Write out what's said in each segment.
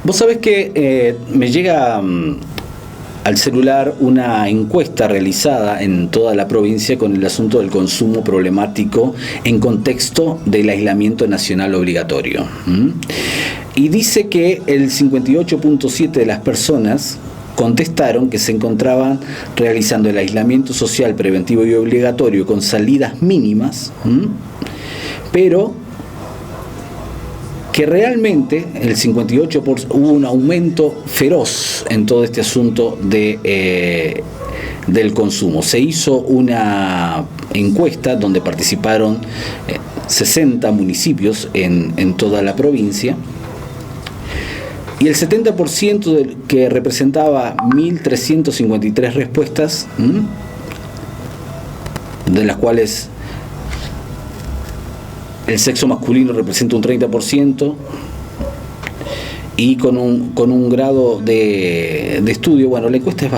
Vos sabés que me llega al celular una encuesta realizada en toda la provincia con el asunto del consumo problemático en contexto del aislamiento nacional obligatorio. Y dice que el 58.7% de las personas contestaron que se encontraban realizando el aislamiento social preventivo y obligatorio con salidas mínimas, pero que realmente el 58% hubo un aumento feroz en todo este asunto del consumo. Se hizo una encuesta donde participaron 60 municipios en toda la provincia, y el 70% que representaba 1.353 respuestas, de las cuales el sexo masculino representa un 30%, y con un grado de estudio, bueno, la encuesta es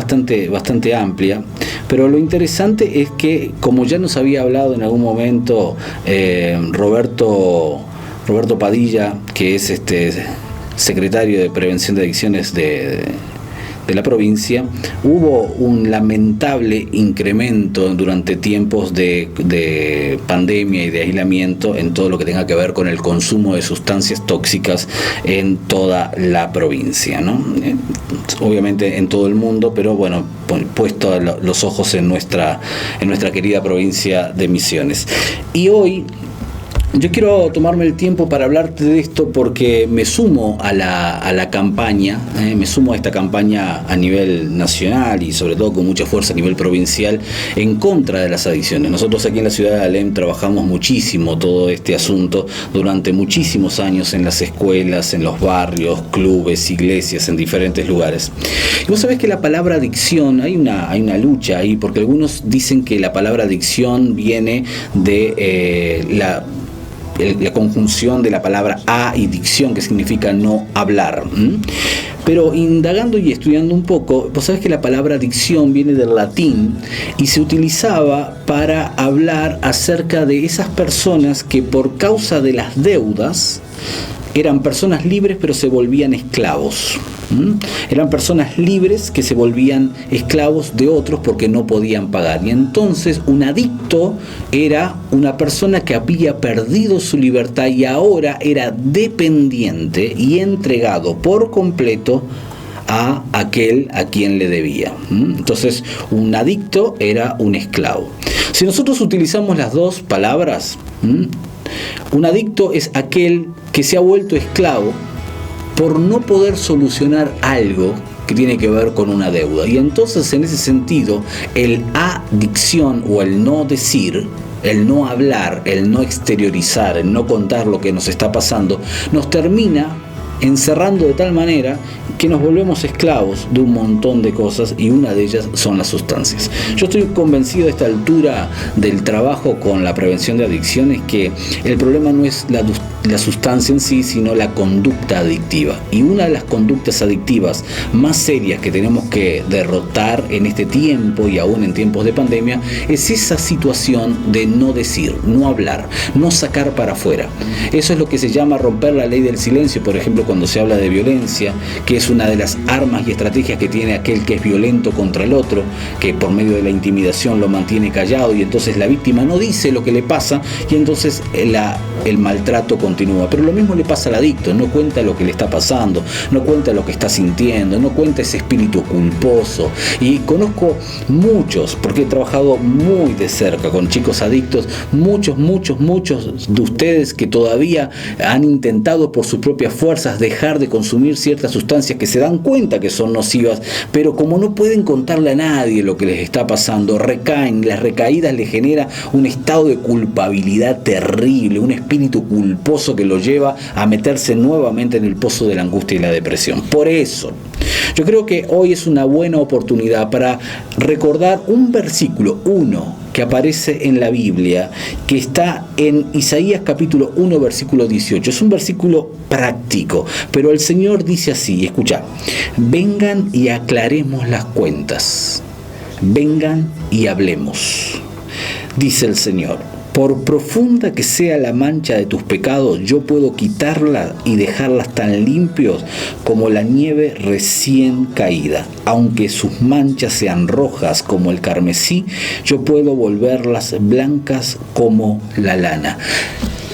bastante amplia, pero lo interesante es que, como ya nos había hablado en algún momento Roberto Padilla, que es secretario de Prevención de Adicciones de la provincia, hubo un lamentable incremento durante tiempos de pandemia y de aislamiento en todo lo que tenga que ver con el consumo de sustancias tóxicas en toda la provincia, ¿no? Obviamente en todo el mundo, pero bueno, puesto los ojos en nuestra querida provincia de Misiones. Y hoy yo quiero tomarme el tiempo para hablarte de esto porque me sumo a la campaña, me sumo a esta campaña a nivel nacional y sobre todo con mucha fuerza a nivel provincial en contra de las adicciones. Nosotros aquí en la ciudad de Alem trabajamos muchísimo todo este asunto durante muchísimos años en las escuelas, en los barrios, clubes, iglesias, en diferentes lugares. Y vos sabés que la palabra adicción, hay una lucha ahí, porque algunos dicen que la palabra adicción viene de la conjunción de la palabra adicción, que significa no hablar. Pero indagando y estudiando un poco, vos sabés que la palabra adicción viene del latín y se utilizaba para hablar acerca de esas personas que por causa de las deudas eran personas libres pero se volvían esclavos. Eran personas libres que se volvían esclavos de otros porque no podían pagar. Y entonces un adicto era una persona que había perdido su libertad y ahora era dependiente y entregado por completo a aquel a quien le debía. Entonces un adicto era un esclavo. Si nosotros utilizamos las dos palabras, un adicto es aquel que se ha vuelto esclavo por no poder solucionar algo que tiene que ver con una deuda. Y entonces, en ese sentido, el adicción o el no decir, el no hablar, el no exteriorizar, el no contar lo que nos está pasando, nos termina encerrando de tal manera que nos volvemos esclavos de un montón de cosas, y una de ellas son las sustancias. Yo estoy convencido a esta altura del trabajo con la prevención de adicciones que el problema no es la sustancia en sí, sino la conducta adictiva. Y una de las conductas adictivas más serias que tenemos que derrotar en este tiempo y aún en tiempos de pandemia es esa situación de no decir, no hablar, no sacar para afuera. Eso es lo que se llama romper la ley del silencio, por ejemplo, cuando se habla de violencia, que es una de las armas y estrategias que tiene aquel que es violento contra el otro, que por medio de la intimidación lo mantiene callado, y entonces la víctima no dice lo que le pasa y entonces el maltrato continúa. Pero lo mismo le pasa al adicto, no cuenta lo que le está pasando, no cuenta lo que está sintiendo, no cuenta ese espíritu culposo. Y conozco muchos, porque he trabajado muy de cerca con chicos adictos, muchos de ustedes que todavía han intentado por sus propias fuerzas dejar de consumir ciertas sustancias que se dan cuenta que son nocivas, pero como no pueden contarle a nadie lo que les está pasando, recaen. Las recaídas les genera un estado de culpabilidad terrible, un espíritu culposo que lo lleva a meterse nuevamente en el pozo de la angustia y la depresión. Por eso, yo creo que hoy es una buena oportunidad para recordar un versículo, que aparece en la Biblia, que está en Isaías capítulo 1, versículo 18. Es un versículo práctico, pero el Señor dice así, escucha: vengan y aclaremos las cuentas, vengan y hablemos, dice el Señor. Por profunda que sea la mancha de tus pecados, yo puedo quitarla y dejarlas tan limpios como la nieve recién caída. Aunque sus manchas sean rojas como el carmesí, yo puedo volverlas blancas como la lana.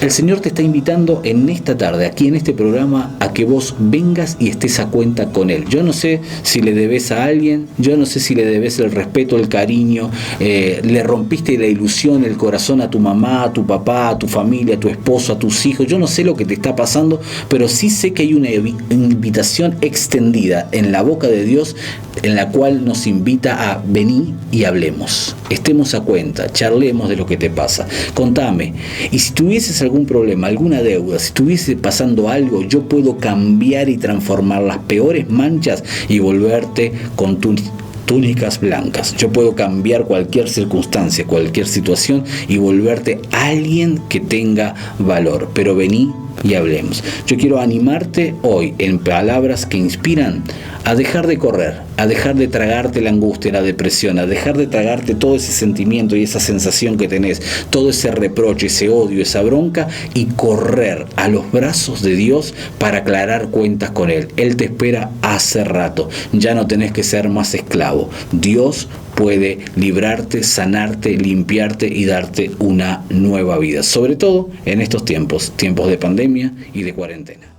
El Señor te está invitando en esta tarde, aquí en este programa, a que vos vengas y estés a cuenta con Él. Yo no sé si le debes a alguien, yo no sé si le debes el respeto, el cariño, le rompiste la ilusión, el corazón a tu mamá, a tu papá, a tu familia, a tu esposo, a tus hijos. Yo no sé lo que te está pasando, pero sí sé que hay una invitación extendida en la boca de Dios, en la cual nos invita a venir y hablemos. Estemos a cuenta, charlemos de lo que te pasa. Contame. Y si tuvieses algún problema, alguna deuda, si estuviese pasando algo, yo puedo cambiar y transformar las peores manchas y volverte con túnicas blancas. Yo puedo cambiar cualquier circunstancia, cualquier situación y volverte alguien que tenga valor. Pero vení y hablemos. Yo quiero animarte hoy en palabras que inspiran a dejar de correr, a dejar de tragarte la angustia, la depresión, a dejar de tragarte todo ese sentimiento y esa sensación que tenés, todo ese reproche, ese odio, esa bronca, y correr a los brazos de Dios para aclarar cuentas con Él. Él te espera hace rato. Ya no tenés que ser más esclavo. Dios puede librarte, sanarte, limpiarte y darte una nueva vida. Sobre todo en estos tiempos de pandemia y de cuarentena.